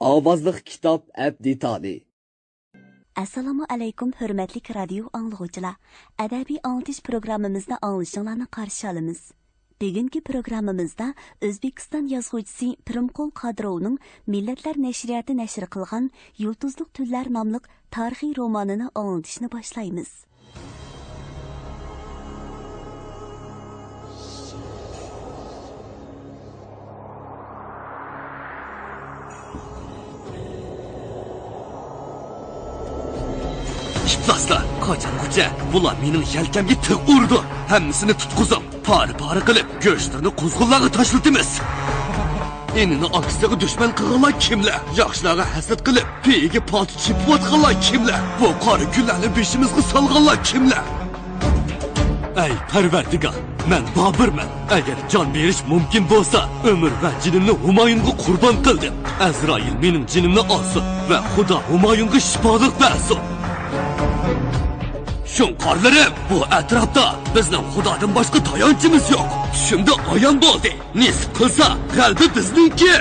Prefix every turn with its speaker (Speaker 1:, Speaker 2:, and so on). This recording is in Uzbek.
Speaker 1: Avazlıq kitab əbditali.
Speaker 2: Assalamu alaykum hörmətli radio anlıqçılar. Ədəbi anlatış proqramımızda anlaşılığını qarşı alımız. Bugünkü proqramımızda Özbekistan yazğıcısı Pirimqul Qadirovning Millatlar Nəşriyyatı nəşr qilgan Yulduzluq Tüllər nomli tarixiy romanını anlatışını başlayımız.
Speaker 3: İplaslar, kaçanguca, bular mening yelkemga tig urdi. Hammasini tutquzib, pari qilib, go'shtini quzg'unlarga tashlatamiz. Enini aksiga dushman qilganlar kimlar? Yaxshilarga hasad qilib, peyiga pot chipotganlar kimlar? Bu qora gullarni beshimizga solganlar kimlar? Ey Parvardigor, men Bobirman. Agar jon berish mumkin bo'lsa, umr va jinimni Humoyunga qurbon qildim. Azroil mening jinimni olsin va Xudo Humoyunga shifolik bersin. Shunqorlarim, bu atrofda bizning Xudodan boshqa tayanchimiz yo'q. Tushimda ayon bo'ldi. Nisb qilsa, qalbi bizningki.